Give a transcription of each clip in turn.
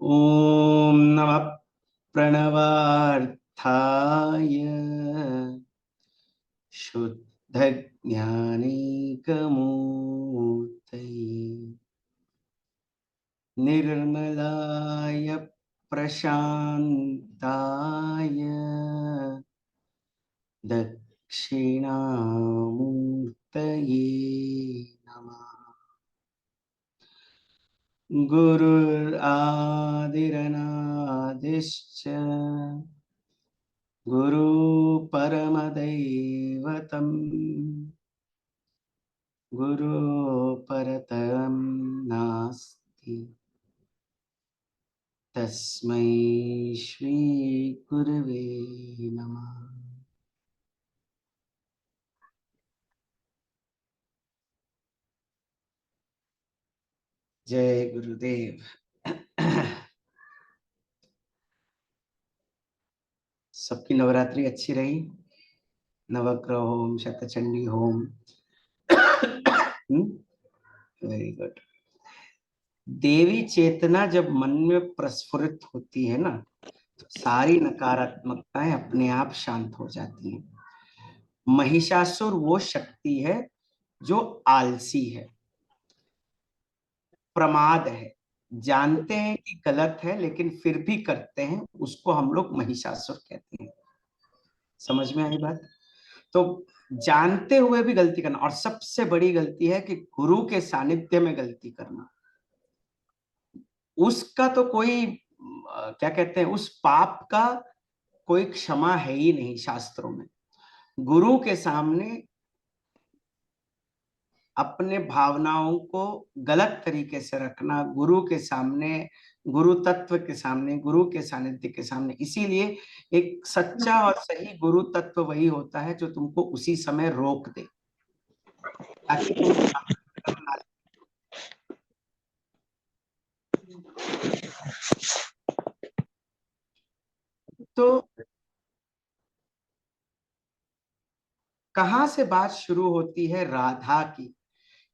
ॐ नमः प्रणवार्थाय शुद्धज्ञानैकमूर्तये निर्मलाय प्रशान्ताय दक्षिणामूर्तये नमः। गुरुरादिरनादिश्च गुरु परमदैवतम् गुरु परतरं नास्ति तस्मै श्री गुरवे नमः। जय गुरुदेव। सबकी नवरात्रि अच्छी रही। नवग्रह होम, शतचंडी होम। Very good. देवी चेतना जब मन में प्रस्फुरित होती है ना, तो सारी नकारात्मकताएं अपने आप शांत हो जाती हैं। महिषासुर वो शक्ति है जो आलसी है, प्रमाद है, जानते हैं कि गलत है लेकिन फिर भी करते हैं, उसको हम लोग महिषासुर कहते हैं। समझ में आई बात? तो जानते हुए भी गलती करना, और सबसे बड़ी गलती है कि गुरु के सानिध्य में गलती करना। उसका तो कोई क्या कहते हैं, उस पाप का कोई क्षमा है ही नहीं शास्त्रों में। गुरु के सामने अपने भावनाओं को गलत तरीके से रखना, गुरु के सामने, गुरु तत्व के सामने, गुरु के सानिध्य के सामने। इसीलिए एक सच्चा और सही गुरु तत्व वही होता है जो तुमको उसी समय रोक दे, ताकि तुम तो कहां से बात शुरू होती है? राधा की।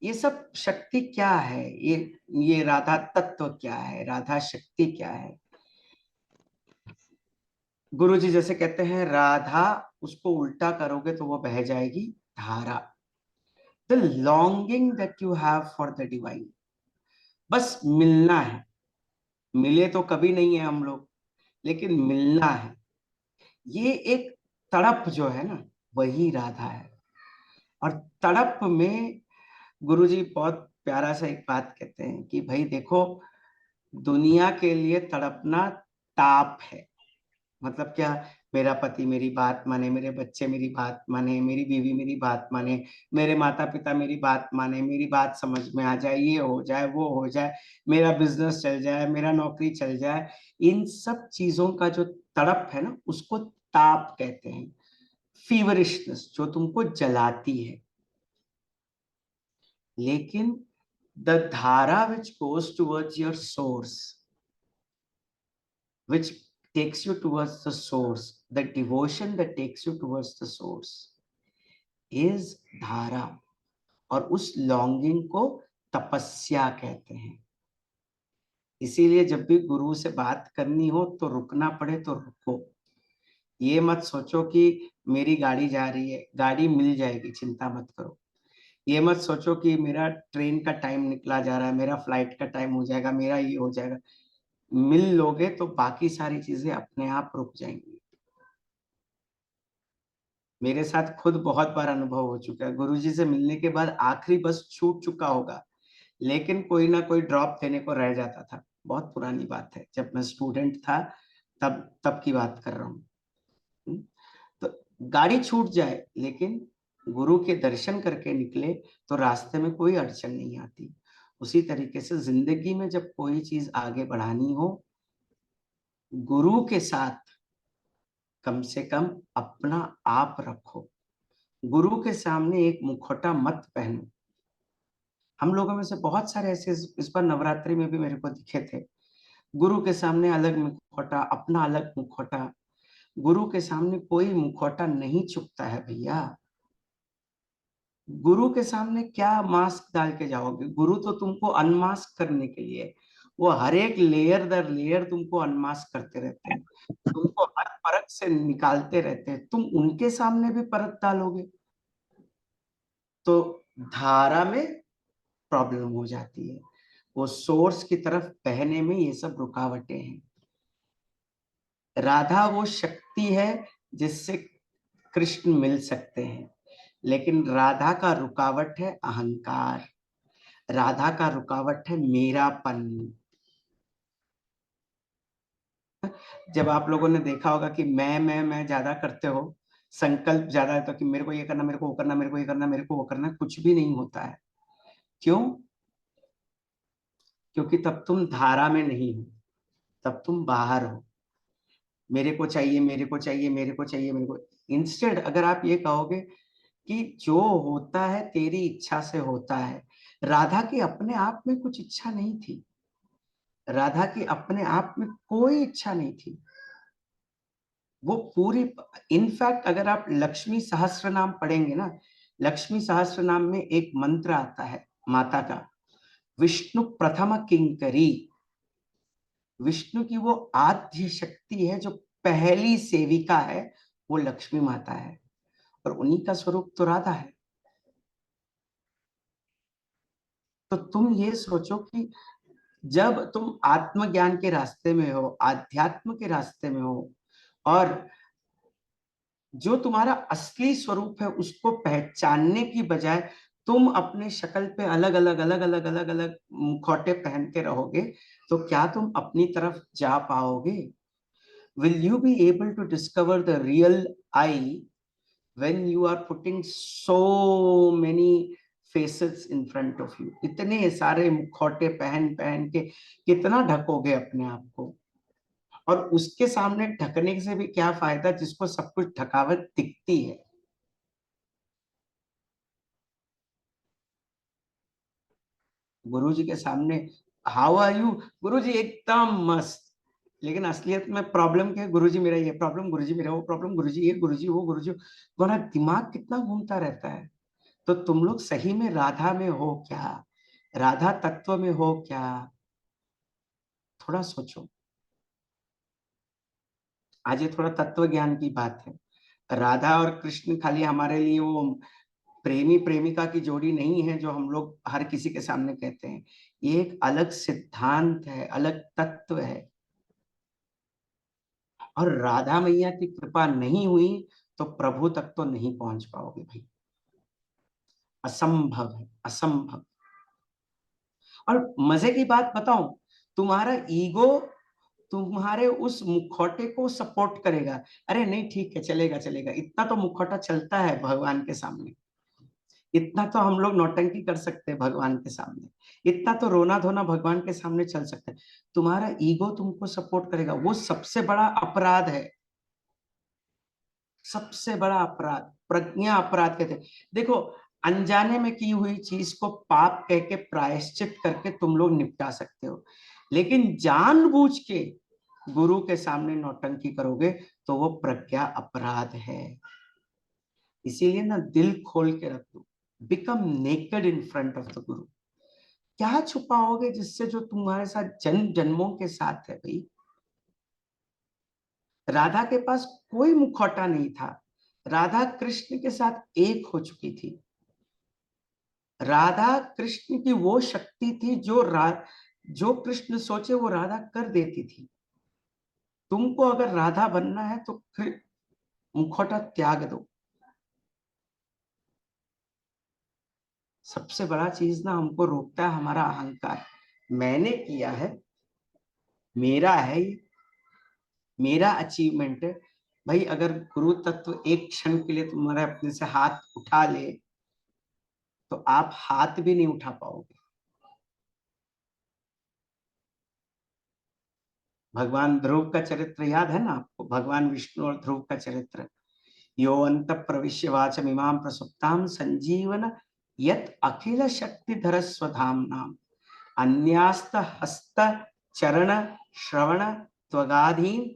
ये सब शक्ति क्या है? ये राधा तत्व क्या है? राधा शक्ति क्या है? गुरु जी जैसे कहते हैं, राधा, उसको उल्टा करोगे तो वो बह जाएगी धारा। The longing that you have for the divine, बस मिलना है। मिले तो कभी नहीं है हम लोग, लेकिन मिलना है। ये एक तड़प जो है ना, वही राधा है। और तड़प में गुरुजी बहुत प्यारा सा एक बात कहते हैं कि भाई देखो, दुनिया के लिए तड़पना ताप है। मतलब क्या? मेरा पति मेरी बात माने, मेरे बच्चे मेरी बात माने, मेरी बीवी मेरी बात माने, मेरे माता पिता मेरी बात माने, मेरी बात समझ में आ जाए, ये हो जाए वो हो जाए, मेरा बिजनेस चल जाए, मेरा नौकरी चल जाए। इन सब चीजों का जो तड़प है ना, उसको ताप कहते हैं। फीवरिशनेस जो तुमको जलाती है। लेकिन द धारा which goes towards your source, which takes you towards the source, the devotion that takes you towards the source is धारा। और उस लॉन्गिंग को तपस्या कहते हैं। इसीलिए जब भी गुरु से बात करनी हो तो रुकना पड़े तो रुको। ये मत सोचो कि मेरी गाड़ी जा रही है, गाड़ी मिल जाएगी, चिंता मत करो। ये मत सोचो कि मेरा ट्रेन का टाइम निकला जा रहा है, मेरा फ्लाइट का टाइम हो जाएगा, मेरा ये हो जाएगा। मिल लोगे तो बाकी सारी चीजें अपने आप रुक जाएंगी। मेरे साथ खुद बहुत बार अनुभव हो चुका है। गुरुजी से मिलने के बाद आखिरी बस छूट चुका होगा, लेकिन कोई ना कोई ड्रॉप देने को रह जाता था। बहुत पुरानी बात है, जब मैं स्टूडेंट था, तब तब की बात कर रहा हूँ। तो गाड़ी छूट जाए, लेकिन गुरु के दर्शन करके निकले तो रास्ते में कोई अड़चन नहीं आती। उसी तरीके से जिंदगी में जब कोई चीज आगे बढ़ानी हो, गुरु के साथ कम से कम अपना आप रखो। गुरु के सामने एक मुखौटा मत पहनो। हम लोगों में से बहुत सारे ऐसे इस बार नवरात्रि में भी मेरे को दिखे थे। गुरु के सामने अलग मुखौटा, अपना अलग मुखौटा। गुरु के सामने कोई मुखौटा नहीं चुकता है भैया। गुरु के सामने क्या मास्क डाल के जाओगे? गुरु तो तुमको अनमास्क करने के लिए, वो हर एक लेयर दर लेयर तुमको अनमास्क करते रहते हैं, तुमको हर परत से निकालते रहते हैं, तुम उनके सामने भी परत डालोगे तो धारा में प्रॉब्लम हो जाती है। वो सोर्स की तरफ बहने में ये सब रुकावटें हैं। राधा वो शक्ति है जिससे कृष्ण मिल सकते हैं, लेकिन राधा का रुकावट है अहंकार, राधा का रुकावट है मेरापन। जब आप लोगों ने देखा होगा कि मैं ज्यादा करते हो, संकल्प ज्यादा है, तो कि मेरे को ये करना, मेरे को वो करना, मेरे को ये करना, मेरे को वो करना, कुछ भी नहीं होता है। क्यों? क्योंकि तब तुम धारा में नहीं हो, तब तुम बाहर हो। मेरे को चाहिए, मेरे को चाहिए, मेरे को चाहिए, मेरे को। इंस्टेड अगर आप ये कहोगे कि जो होता है तेरी इच्छा से होता है। राधा की अपने आप में कुछ इच्छा नहीं थी, राधा की अपने आप में कोई इच्छा नहीं थी। वो पूरी, इनफैक्ट अगर आप लक्ष्मी सहस्त्र नाम पढ़ेंगे ना, लक्ष्मी सहस्त्र नाम में एक मंत्र आता है माता का, विष्णु प्रथम किंकरी। विष्णु की वो आद्य शक्ति है जो पहली सेविका है, वो लक्ष्मी माता है, और उन्हीं का स्वरूप तो राधा है। तो तुम ये सोचो कि जब तुम आत्मज्ञान के रास्ते में हो, आध्यात्म के रास्ते में हो, और जो तुम्हारा असली स्वरूप है उसको पहचानने की बजाय तुम अपने शक्ल पे अलग अलग अलग अलग अलग अलग मुखौटे पहनते रहोगे, तो क्या तुम अपनी तरफ जा पाओगे? Will you be able to discover the real I when you are putting so many faces in front of you? इतने सारे मुखौटे पहन पहन के कितना ढकोगे अपने आप को? और उसके सामने ढकने से भी क्या फायदा जिसको सब कुछ ढकावट दिखती है। गुरु जी के सामने हाउ आर यू, गुरु जी एकदम मस्त, लेकिन असलियत में प्रॉब्लम क्या है? गुरु जी मेरा ये प्रॉब्लम, गुरु जी मेरा वो प्रॉब्लम, गुरु जी ये, गुरु जी वो, गुरु जी। तुम्हारा दिमाग कितना घूमता रहता है। तो तुम लोग सही में राधा में हो क्या? राधा तत्व में हो क्या? थोड़ा सोचो। आज ये थोड़ा तत्व ज्ञान की बात है। राधा और कृष्ण खाली हमारे लिए वो प्रेमी प्रेमिका की जोड़ी नहीं है जो हम लोग हर किसी के सामने कहते हैं। ये एक अलग सिद्धांत है, अलग तत्व है। और राधा मैया की कृपा नहीं हुई तो प्रभु तक तो नहीं पहुंच पाओगे भाई। असंभव है, असंभव। और मजे की बात बताऊं, तुम्हारा ईगो तुम्हारे उस मुखौटे को सपोर्ट करेगा। अरे नहीं ठीक है, चलेगा चलेगा, इतना तो मुखौटा चलता है भगवान के सामने, इतना तो हम लोग नौटंकी कर सकते हैं भगवान के सामने, इतना तो रोना धोना भगवान के सामने चल सकता है। तुम्हारा ईगो तुमको सपोर्ट करेगा, वो सबसे बड़ा अपराध है। सबसे बड़ा अपराध प्रज्ञा अपराध कहते हैं। देखो, अनजाने में की हुई चीज को पाप कह के प्रायश्चित करके तुम लोग निपटा सकते हो, लेकिन जानबूझ के गुरु के सामने नौटंकी करोगे तो वो प्रज्ञा अपराध है। इसीलिए ना दिल खोल के रख दो, become naked in front of the गुरु। क्या छुपाओगे जिससे जो तुम्हारे साथ जन्म जन्मों के साथ है भाई। राधा के पास कोई मुखौटा नहीं था, राधा कृष्ण के साथ एक हो चुकी थी। राधा कृष्ण की वो शक्ति थी जो कृष्ण सोचे वो राधा कर देती थी। तुमको अगर राधा बनना है तो फिर मुखौटा त्याग दो। सबसे बड़ा चीज ना हमको रोकता है हमारा अहंकार। मैंने किया है, मेरा है ये, मेरा अचीवमेंट है। भाई अगर गुरु तत्व एक क्षण के लिए तुम्हारे अपने से हाथ उठा ले तो आप हाथ भी नहीं उठा पाओगे। भगवान ध्रुव का चरित्र याद है ना आपको? भगवान विष्णु और ध्रुव का चरित्र, यो अंत प्रविश्य वाचम इमाम प्रसुप्ताम संजीवन यत अखिल शक्तिधर स्वधाम नाम अन्यास्त हस्त चरण श्रवण त्वगाधीन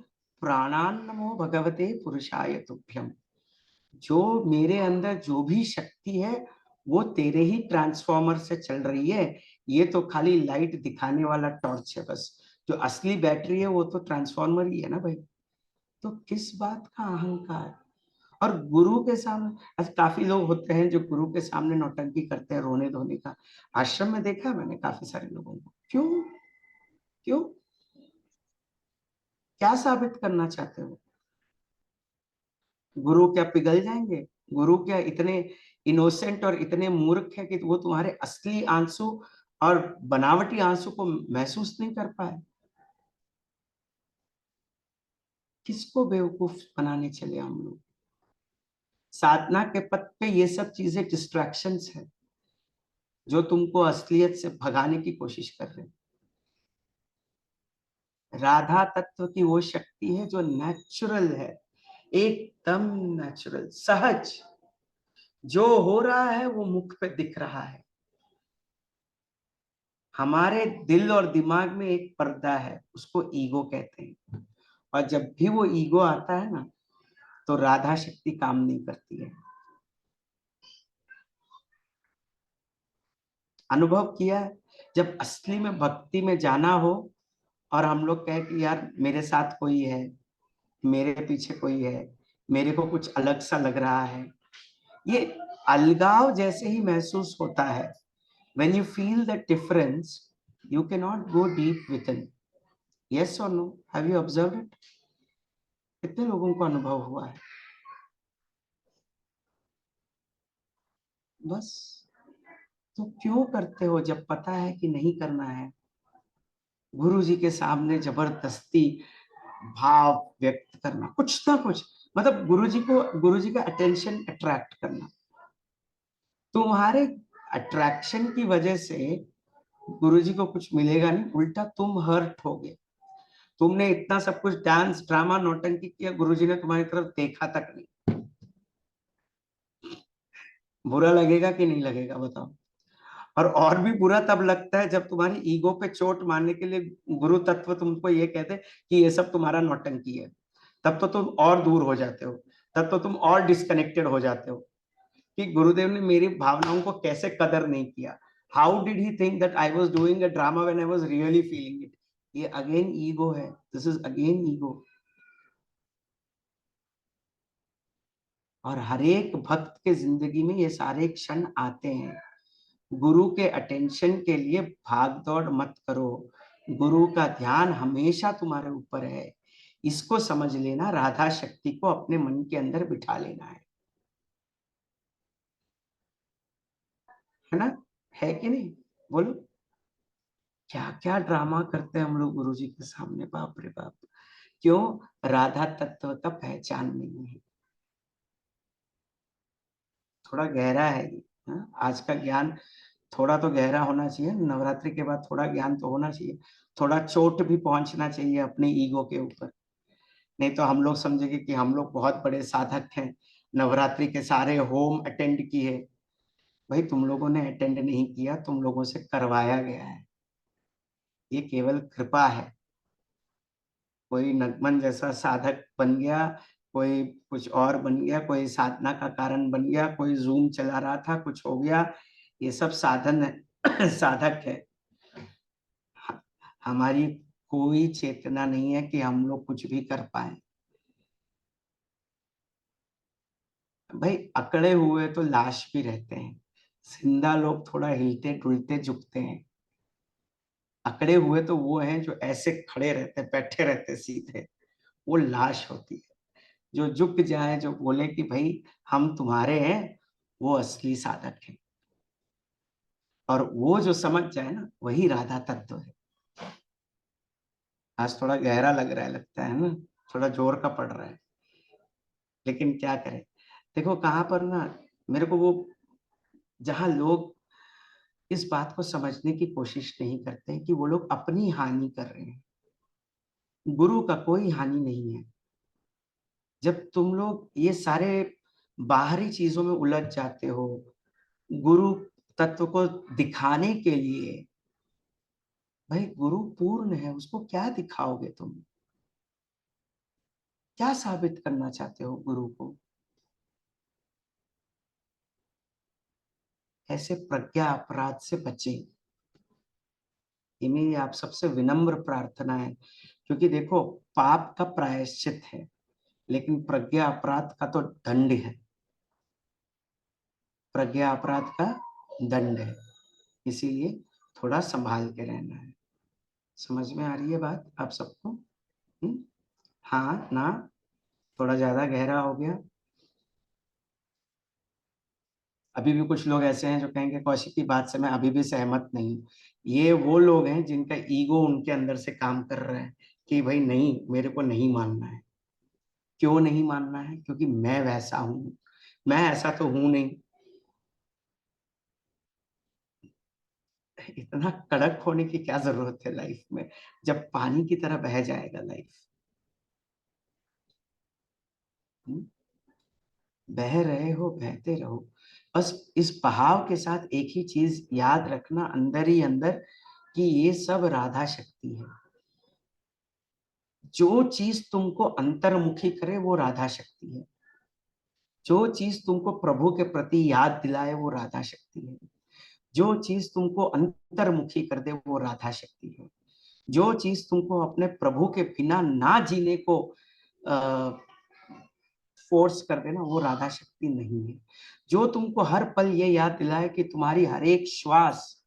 प्राणान नमो भगवते पुरुषाय तुभ्यम। जो मेरे अंदर जो भी शक्ति है वो तेरे ही ट्रांसफॉर्मर से चल रही है। ये तो खाली लाइट दिखाने वाला टॉर्च है बस। जो असली बैटरी है वो तो ट्रांसफॉर्मर ही है ना भाई। तो किस बात का अहंकार। और गुरु के सामने, अच्छा काफी लोग होते हैं जो गुरु के सामने नौटंकी करते हैं, रोने धोने का। आश्रम में देखा है मैंने काफी सारे लोगों को। क्यों? क्यों? क्या साबित करना चाहते हो? गुरु क्या पिघल जाएंगे? गुरु क्या इतने इनोसेंट और इतने मूर्ख है कि वो तुम्हारे असली आंसू और बनावटी आंसू को महसूस नहीं कर पाए? किसको बेवकूफ बनाने चले हम लोग? साधना के पथ पे ये सब चीजें डिस्ट्रैक्शंस है जो तुमको असलियत से भगाने की कोशिश कर रहे हैं। राधा तत्व की वो शक्ति है जो नेचुरल है, एकदम नेचुरल, सहज। जो हो रहा है वो मुख पे दिख रहा है। हमारे दिल और दिमाग में एक पर्दा है, उसको ईगो कहते हैं। और जब भी वो ईगो आता है ना, तो राधा शक्ति काम नहीं करती है। अनुभव किया है? जब असली में भक्ति में जाना हो और हम लोग कहे कि यार मेरे साथ कोई है, मेरे पीछे कोई है, मेरे को कुछ अलग सा लग रहा है, ये अलगाव जैसे ही महसूस होता है। when you feel that difference, you cannot go deep within. Yes or no? Have you observed it? कितने लोगों को अनुभव हुआ है? बस। तो क्यों करते हो जब पता है कि नहीं करना है? गुरु जी के सामने जबरदस्ती भाव व्यक्त करना, कुछ ना कुछ, मतलब गुरु जी का अटेंशन अट्रैक्ट करना। तुम्हारे अट्रैक्शन की वजह से गुरु जी को कुछ मिलेगा नहीं, उल्टा तुम हर्ट होगे। तुमने इतना सब कुछ डांस ड्रामा नौटंकी किया, गुरुजी ने तुम्हारी तरफ देखा तक नहीं। बुरा लगेगा कि नहीं लगेगा बताओ? और भी बुरा तब लगता है जब तुम्हारी ईगो पे चोट मारने के लिए गुरु तत्व तुमको ये कहते कि ये सब तुम्हारा नौटंकी है। तब तो तुम और दूर हो जाते हो, तब तो तुम और डिस्कनेक्टेड हो जाते हो कि गुरुदेव ने मेरी भावनाओं को कैसे कदर नहीं किया। How did he think that I was doing a drama when I was really feeling it? ये अगेन ईगो है, दिस इज अगेन ईगो। और हर एक भक्त के जिंदगी में ये सारे क्षण आते हैं। गुरु के अटेंशन के लिए भाग दौड़ मत करो। गुरु का ध्यान हमेशा तुम्हारे ऊपर है। इसको समझ लेना, राधा शक्ति को अपने मन के अंदर बिठा लेना है ना? है कि नहीं? बोलो। क्या क्या ड्रामा करते हैं हम लोग गुरु जी के सामने, बाप रे बाप। क्यों? राधा तत्व का पहचान नहीं है। थोड़ा गहरा है ये। हाँ? आज का ज्ञान थोड़ा तो गहरा होना चाहिए। नवरात्रि के बाद थोड़ा ज्ञान तो होना चाहिए। थोड़ा चोट भी पहुंचना चाहिए अपने ईगो के ऊपर। नहीं तो हम लोग समझेंगे कि हम लोग बहुत बड़े साधक हैं, नवरात्रि के सारे होम अटेंड किए। भाई तुम लोगों ने अटेंड नहीं किया, तुम लोगों से करवाया गया है। ये केवल कृपा है। कोई नगमन जैसा साधक बन गया, कोई कुछ और बन गया, कोई साधना का कारण बन गया, कोई जूम चला रहा था कुछ हो गया, ये सब साधन है साधक है। हमारी कोई चेतना नहीं है कि हम लोग कुछ भी कर पाए। भाई अकड़े हुए तो लाश भी रहते हैं, जिंदा लोग थोड़ा हिलते डुलते झुकते हैं। अकड़े हुए तो वो हैं जो ऐसे खड़े रहते, बैठे रहते सीधे, वो लाश होती है। जो झुक जाए, जो बोले कि भाई हम तुम्हारे हैं, वो असली साधक है। और वो जो समझ जाए ना, वही राधा तत्व है। आज थोड़ा गहरा लग रहा है, लगता है ना, थोड़ा जोर का पड़ रहा है, लेकिन क्या करें। देखो कहाँ पर ना, मेरे को वो, जहां लोग इस बात को समझने की कोशिश नहीं करते कि वो लोग अपनी हानि कर रहे हैं, गुरु का कोई हानि नहीं है। जब तुम लोग ये सारे बाहरी चीजों में उलझ जाते हो, गुरु तत्व को दिखाने के लिए, भाई गुरु पूर्ण है, उसको क्या दिखाओगे तुम? क्या साबित करना चाहते हो गुरु को? ऐसे प्रज्ञा अपराध से बचें। ये मेरी आप सबसे विनम्र प्रार्थना है, क्योंकि देखो पाप का प्रायश्चित है, लेकिन प्रज्ञा अपराध का तो दंड है। प्रज्ञा अपराध का दंड है, इसीलिए थोड़ा संभाल के रहना है। समझ में आ रही है बात आप सबको? हाँ ना? थोड़ा ज्यादा गहरा हो गया? अभी भी कुछ लोग ऐसे हैं जो कहेंगे कौशिक की बात से मैं अभी भी सहमत नहीं। ये वो लोग हैं जिनका ईगो उनके अंदर से काम कर रहा है कि भाई नहीं, मेरे को नहीं मानना है। क्यों नहीं मानना है? क्योंकि मैं वैसा हूं। मैं ऐसा तो हूं नहीं। इतना कड़क होने की क्या जरूरत है लाइफ में, जब पानी की तरह बह जाएगा लाइफ। बह रहे हो, बहते रहो। बस इस बहाव के साथ एक ही चीज याद रखना अंदर ही अंदर, कि ये सब राधा शक्ति है। जो चीज तुमको अंतर्मुखी करे वो राधा शक्ति है। जो चीज तुमको प्रभु के प्रति याद दिलाए वो राधा शक्ति है। जो चीज तुमको अंतर्मुखी कर दे वो राधा शक्ति है। जो चीज तुमको अपने प्रभु के बिना ना जीने को फोर्स कर देना वो राधा शक्ति नहीं है। जो तुमको हर पल ये याद दिलाए कि तुम्हारी हर एक श्वास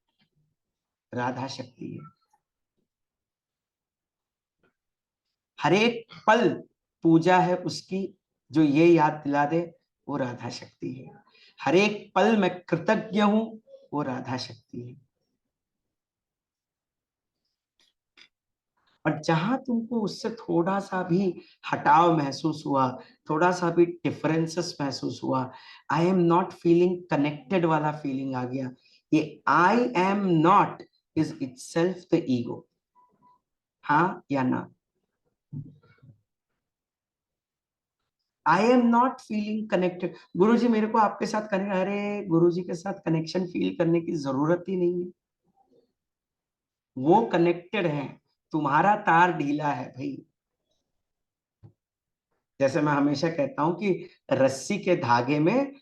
राधा शक्ति है। हर एक पल पूजा है उसकी, जो ये याद दिला दे वो राधा शक्ति है। हर एक पल मैं कृतज्ञ हूं, वो राधा शक्ति है। और जहां तुमको उससे थोड़ा सा भी हटाव महसूस हुआ, थोड़ा सा भी डिफरेंसेस महसूस हुआ, I am not feeling connected वाला फीलिंग आ गया, ये I am not is itself the ego. हाँ या ना? I am not feeling connected. गुरु जी मेरे को आपके साथ कनेक्ट, अरे गुरु जी के साथ कनेक्शन फील करने की जरूरत ही नहीं है। वो कनेक्टेड है, तुम्हारा तार ढीला है भाई। जैसे मैं हमेशा कहता हूं कि रस्सी के धागे में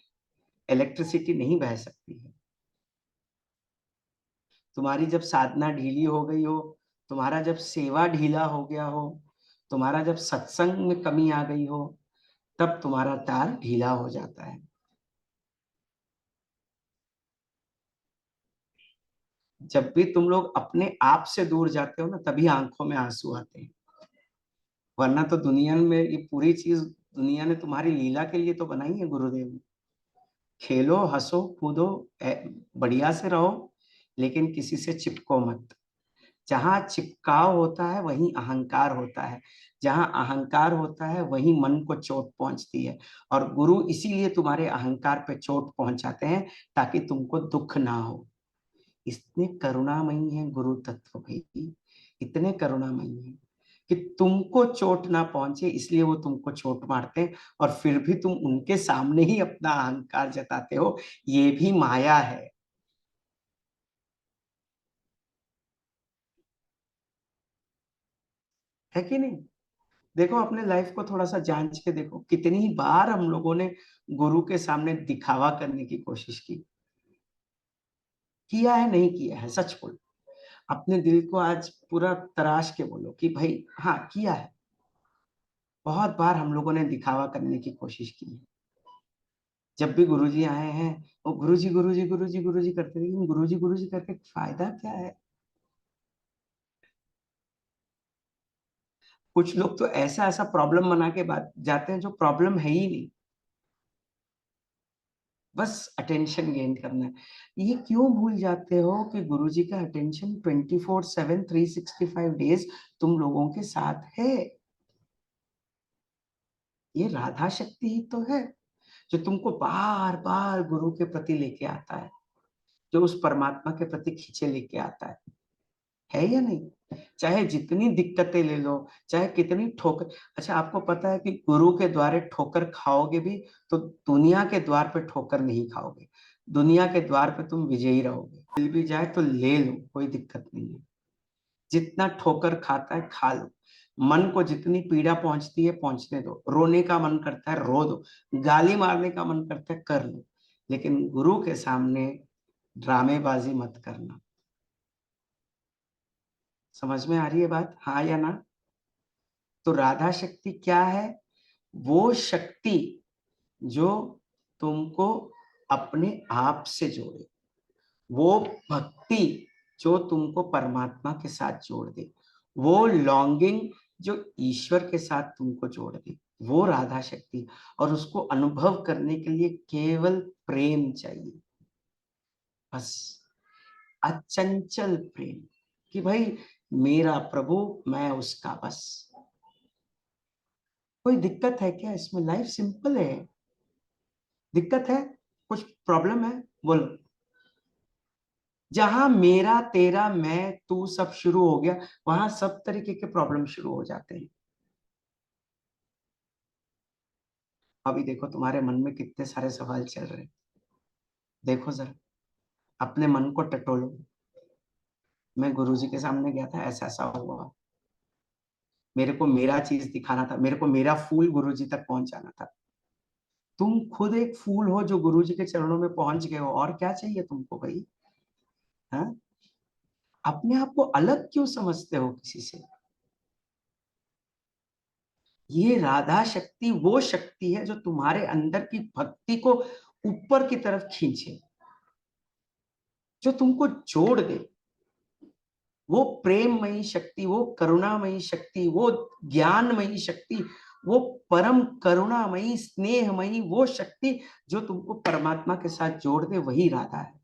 इलेक्ट्रिसिटी नहीं बह सकती है। तुम्हारी जब साधना ढीली हो गई हो, तुम्हारा जब सेवा ढीला हो गया हो, तुम्हारा जब सत्संग में कमी आ गई हो, तब तुम्हारा तार ढीला हो जाता है। जब भी तुम लोग अपने आप से दूर जाते हो ना, तभी आंखों में आंसू आते हैं। वरना तो दुनिया में ये पूरी चीज दुनिया ने तुम्हारी लीला के लिए तो बनाई है गुरुदेव ने। खेलो, हंसो, कूदो, बढ़िया से रहो, लेकिन किसी से चिपको मत। जहां चिपकाव होता है वहीं अहंकार होता है। जहां अहंकार होता है वहीं मन को चोट पहुंचती है। और गुरु इसीलिए तुम्हारे अहंकार पे चोट पहुंचाते हैं, ताकि तुमको दुख ना हो। इतने करुणामयी है गुरु तत्व भाई, इतने करुणामयी है कि तुमको चोट ना पहुंचे इसलिए वो तुमको चोट मारते हैं, और फिर भी तुम उनके सामने ही अपना अहंकार जताते हो। ये भी माया है कि नहीं? देखो अपने लाइफ को थोड़ा सा जांच के देखो, कितनी बार हम लोगों ने गुरु के सामने दिखावा करने की कोशिश की। किया है नहीं किया है, सच बोलो। अपने दिल को आज पूरा तराश के बोलो कि भाई हाँ किया है। बहुत बार हम लोगों ने दिखावा करने की कोशिश की है। जब भी गुरुजी आए हैं, वो गुरुजी गुरुजी गुरुजी गुरुजी करते थे, लेकिन गुरुजी गुरुजी करके फायदा क्या है? कुछ लोग तो ऐसा ऐसा प्रॉब्लम बना के बात जाते हैं जो प्रॉब्लम है ही नहीं, बस अटेंशन गेन करना है। ये क्यों भूल जाते हो कि गुरुजी का अटेंशन 24/7 365 डेज तुम लोगों के साथ है। ये राधा शक्ति ही तो है, जो तुमको बार बार गुरु के प्रति लेके आता है, जो उस परमात्मा के प्रति खींचे लेके आता है या नहीं? चाहे जितनी दिक्कतें ले लो, चाहे कितनी ठोकर। अच्छा आपको पता है कि गुरु के द्वारे ठोकर खाओगे भी तो दुनिया के द्वार पे ठोकर नहीं खाओगे। दुनिया के द्वार पे तुम विजयी रहोगे। मिल भी जाए तो ले लो, कोई दिक्कत नहीं है। जितना ठोकर खाता है खा लो। मन को जितनी पीड़ा पहुंचती है पहुंचने दो। रोने का मन करता है रो दो। गाली मारने का मन करता है कर लो। लेकिन गुरु के सामने ड्रामेबाजी मत करना। समझ में आ रही है बात, हाँ या ना? तो राधा शक्ति क्या है? वो शक्ति जो तुमको अपने आप से जोड़े, वो भक्ति जो तुमको परमात्मा के साथ जोड़ दे, वो लॉन्गिंग जो ईश्वर के साथ तुमको जोड़ दे, वो राधा शक्ति। और उसको अनुभव करने के लिए केवल प्रेम चाहिए, बस अचंचल प्रेम, कि भाई मेरा प्रभु, मैं उसका बस। कोई दिक्कत है क्या इसमें? लाइफ सिंपल है। दिक्कत है? कुछ प्रॉब्लम है? बोलो। जहां मेरा तेरा मैं तू सब शुरू हो गया, वहां सब तरीके के प्रॉब्लम शुरू हो जाते हैं। अभी देखो तुम्हारे मन में कितने सारे सवाल चल रहे हैं। देखो जरा, अपने मन को टटोलो। मैं गुरुजी के सामने गया था, ऐसा ऐसा हुआ, मेरे को मेरा चीज दिखाना था, मेरे को मेरा फूल गुरुजी तक पहुंचाना था। तुम खुद एक फूल हो जो गुरुजी के चरणों में पहुंच गए हो, और क्या चाहिए तुमको भाई? हाँ, अपने आप को अलग क्यों समझते हो किसी से? ये राधा शक्ति वो शक्ति है जो तुम्हारे अंदर की भक्ति को ऊपर की तरफ खींचे, जो तुमको जोड़ दे। वो प्रेममयी शक्ति, वो करुणामयी शक्ति, वो ज्ञानमयी शक्ति, वो परम करुणामयी स्नेहमयी वो शक्ति जो तुमको परमात्मा के साथ जोड़ दे, वही राधा है।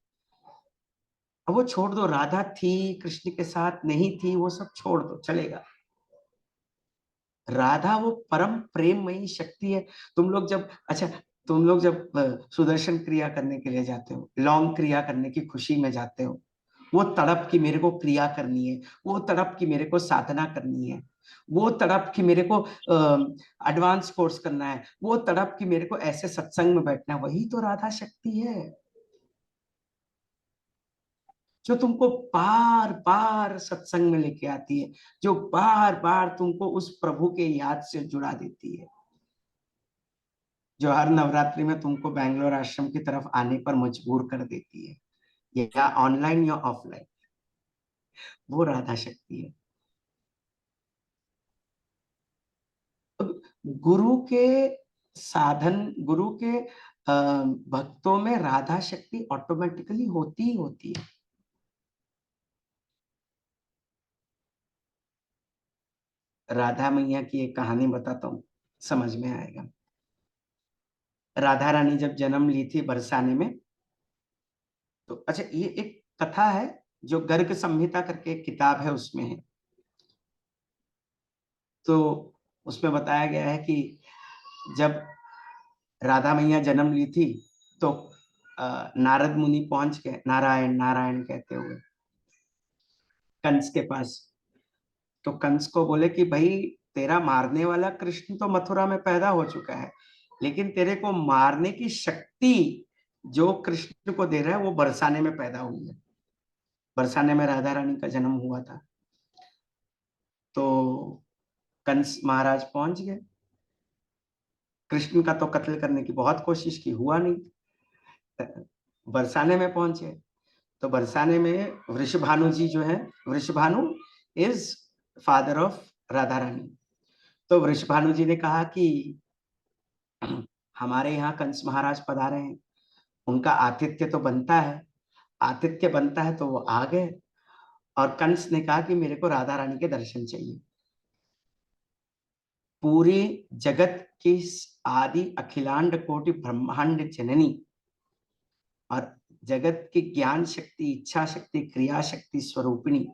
अब वो छोड़ दो, राधा थी कृष्ण के साथ नहीं थी, वो सब छोड़ दो, चलेगा। राधा वो परम प्रेममयी शक्ति है। तुम लोग जब, अच्छा, तुम लोग जब सुदर्शन क्रिया करने के लिए जाते हो, लौंग क्रिया करने की खुशी में जाते हो, वो तड़प की मेरे को क्रिया करनी है, वो तड़प की मेरे को साधना करनी है, वो तड़प की मेरे को एडवांस कोर्स करना है, वो तड़प की मेरे को ऐसे सत्संग में बैठना है, वही तो राधा शक्ति है जो तुमको बार बार सत्संग में लेके आती है, जो बार बार तुमको उस प्रभु के याद से जुड़ा देती है, जो हर नवरात्रि में तुमको बैंगलोर आश्रम की तरफ आने पर मजबूर कर देती है, या ऑनलाइन या ऑफलाइन। वो राधा शक्ति है। गुरु के साधन, गुरु के भक्तों में राधा शक्ति ऑटोमेटिकली होती ही होती है। राधा मैया की एक कहानी बताता हूँ, समझ में आएगा। राधा रानी जब जन्म ली थी बरसाने में, तो अच्छा, ये एक कथा है जो गर्ग संहिता करके एक किताब है, उसमें है। तो उसमें बताया गया है कि जब राधा मैया जन्म ली थी, तो नारद मुनि पहुंच गए, नारायण नारायण कहते हुए कंस के पास। तो कंस को बोले कि भाई, तेरा मारने वाला कृष्ण तो मथुरा में पैदा हो चुका है, लेकिन तेरे को मारने की शक्ति जो कृष्ण को दे रहा है वो बरसाने में पैदा हुई है। बरसाने में राधा रानी का जन्म हुआ था। तो कंस महाराज पहुंच गए, कृष्ण का तो कत्ल करने की बहुत कोशिश की, हुआ नहीं। बरसाने में पहुंचे, तो बरसाने में वृषभानु जी जो है, Vrishabhanu is father of Radha Rani. तो वृषभानु जी ने कहा कि हमारे यहाँ कंस महाराज पधारे हैं, उनका आतिथ्य तो बनता है, आतिथ्य बनता है, तो वो आ गए। और कंस ने कहा कि मेरे को राधा रानी के दर्शन चाहिए। पूरी जगत की आदि अखिलांड कोटि ब्रह्मांड जननी और जगत की ज्ञान शक्ति, इच्छा शक्ति, क्रिया शक्ति स्वरूपिणी,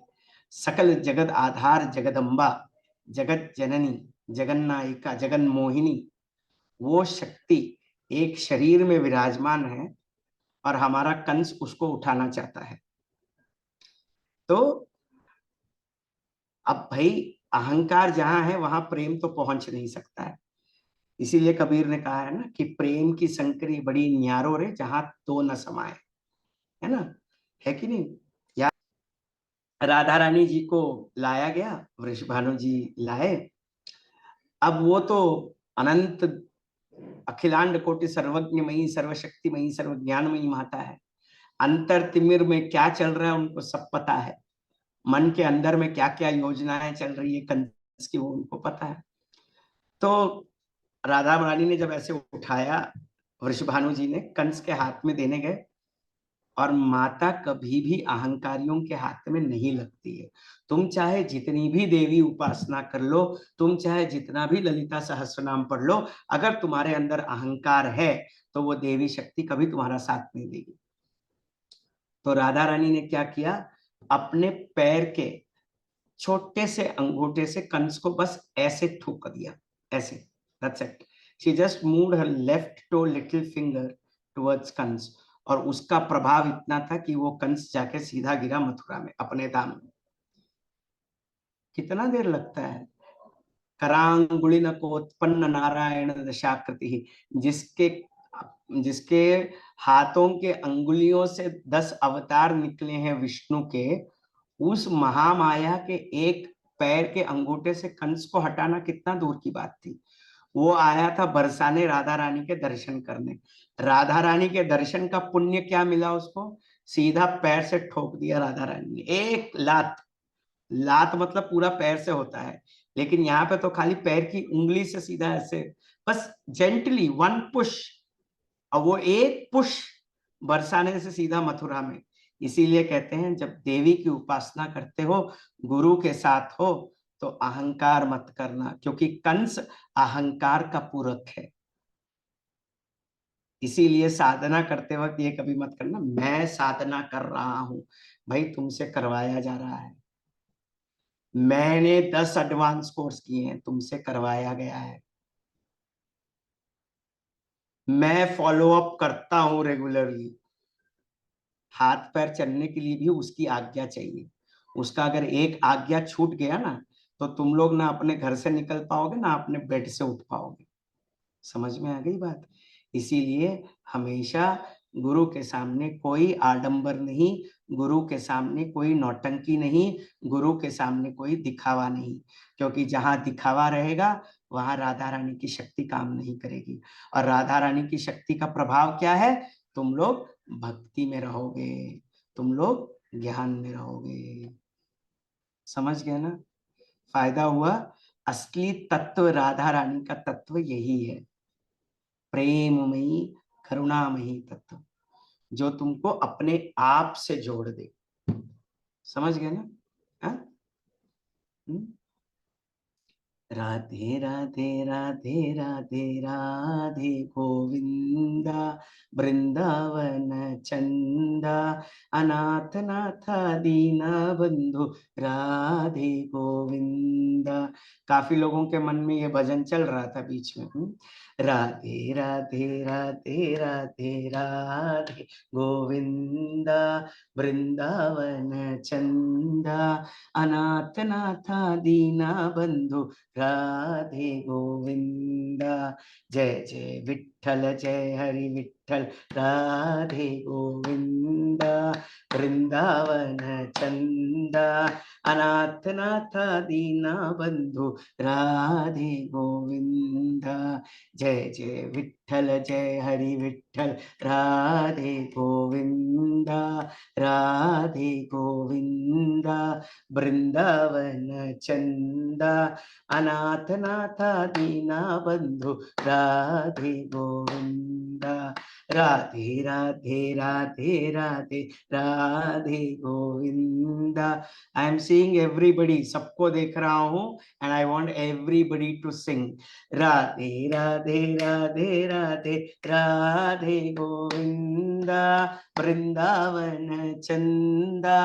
सकल जगत आधार जगदम्बा, जगत जननी, जगन्नायिका, जगन मोहिनी, वो शक्ति एक शरीर में विराजमान है, और हमारा कंस उसको उठाना चाहता है। तो अब भाई, अहंकार जहां है वहां प्रेम तो पहुंच नहीं सकता है। इसीलिए कबीर ने कहा है ना कि प्रेम की संकरी बड़ी न्यारो रे, जहां तो न समाये, है ना? है कि नहीं? या राधा रानी जी को लाया गया, वृषभानु जी लाए। अब वो तो अनंत अखिलांड कोटि सर्वज्ञमयी, सर्वशक्तिमयी, सर्वज्ञानमयी माता है। अंतर तिमिर में क्या चल रहा है उनको सब पता है। मन के अंदर में क्या क्या योजनाएं चल रही है कंस की, वो उनको पता है। तो राधा रानी ने जब ऐसे उठाया, वृषभानु जी ने कंस के हाथ में देने गए, और माता कभी भी अहंकारियों के हाथ में नहीं लगती है। तुम चाहे जितनी भी देवी उपासना कर लो, तुम चाहे जितना भी ललिता सहस्रनाम पढ़ लो, अगर तुम्हारे अंदर अहंकार है तो वो देवी शक्ति कभी तुम्हारा साथ नहीं देगी। तो राधा रानी ने क्या किया, अपने पैर के छोटे से अंगूठे से कंस को बस ऐसे ठोक दिया, ऐसे, that's it. She just moved her left toe little finger towards Kansa, और उसका प्रभाव इतना था कि वो कंस जाके सीधा गिरा मथुरा में, अपने धाम में। कितना देर लगता है। करांगुलिन कोत्पन्न नारायण दशाकृति, जिसके जिसके हाथों के अंगुलियों से 10 अवतार निकले हैं विष्णु के, उस महामाया के एक पैर के अंगूठे से कंस को हटाना कितना दूर की बात थी। वो आया था बरसाने राधा रानी के दर्शन करने। राधा रानी के दर्शन का पुण्य क्या मिला उसको, सीधा पैर से ठोक दिया राधा रानी ने, एक लात। लात मतलब पूरा पैर से होता है, लेकिन यहाँ पे तो खाली पैर की उंगली से सीधा ऐसे, बस जेंटली वन पुश, और वो एक पुश बरसाने से सीधा मथुरा में। इसीलिए कहते हैं जब देवी की उपासना करते हो, गुरु के साथ हो, तो अहंकार मत करना, क्योंकि कंस अहंकार का पूरक है। इसीलिए साधना करते वक्त ये कभी मत करना मैं साधना कर रहा हूं। भाई तुमसे करवाया जा रहा है। मैंने 10 एडवांस कोर्स किए हैं, तुमसे करवाया गया है। मैं फॉलो अप करता हूं रेगुलरली। हाथ पैर चलने के लिए भी उसकी आज्ञा चाहिए। उसका अगर एक आज्ञा छूट गया ना, तो तुम लोग ना अपने घर से निकल पाओगे, ना अपने बेड से उठ पाओगे। समझ में आ गई बात। इसीलिए हमेशा गुरु के सामने कोई आडंबर नहीं, गुरु के सामने कोई नौटंकी नहीं, गुरु के सामने कोई दिखावा नहीं। क्योंकि जहां दिखावा रहेगा वहां राधा रानी की शक्ति काम नहीं करेगी। और राधा रानी की शक्ति का प्रभाव क्या है, तुम लोग भक्ति में रहोगे, तुम लोग ज्ञान में रहोगे। समझ गए ना, फायदा हुआ। असली तत्व राधा रानी का तत्व यही है, प्रेममयी करुणामयी तत्व, जो तुमको अपने आप से जोड़ दे। समझ गए ना। हाँ? राधे राधे राधे राधे राधे गोविंदा, वृंदावन चंदा, अनाथ नाथा दीना बंधु, राधे गोविंदा। काफी लोगों के मन में ये भजन चल रहा था बीच में। राधे राधे राधे राधे राधे गोविंदा, वृंदावन चंदा, अनाथ नाथा दीना बंधु, राधे गोविंदा। जय जय विठ्ठल जय हरि विठ्ठल, राधे गोविंदा, वृंदावन चंदा, अनाथ नाथा दीना बंधु, राधे गोविंदा। जय जय विठ्ठल जय हरि विठ्ठल, राधे गोविंदा, राधे गोविंदा, वृंदावन चंदा, अनाथ नाथा दीना बंधु, Radhe Govinda. Radhe Radhe Radhe Radhe Radhe Govinda. I am seeing everybody, सबको देख रहा हूं, and I want everybody to sing Radhe Radhe Radhe Radhe Radhe Govinda, Vrindavan चंदा,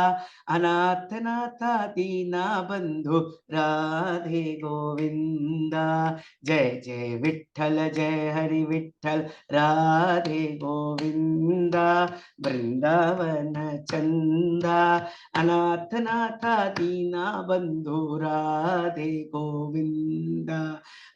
अनाथ नाथा दीना बंधु, राधे गोविंदा। जय जय विठ्ठल जय हरि विठ्ठल, राधे गोविंदा, वृंदावन चंदा, अनाथ नाथा दीना बंधु, राधे गोविंदा।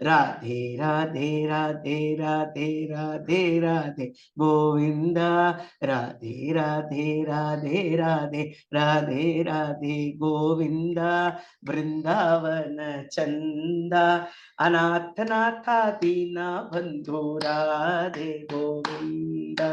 राधे राधे राधे राधे राधे राधे गोविंदा, राधे राधे राधे राधे राधे राधे गोविंदा, वृंदावन चंदा, अनाथ नाथा दीना बंधु, राधे गोविंदा।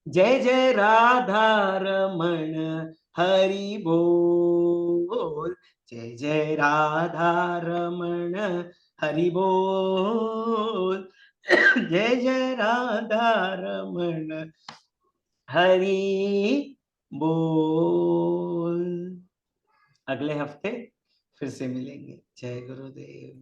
जय जय राधा रमण हरि बोल, जय जय राधा रमण हरि बोल, जय जय राधा रमण हरि बोल। अगले हफ्ते फिर से मिलेंगे। जय गुरुदेव।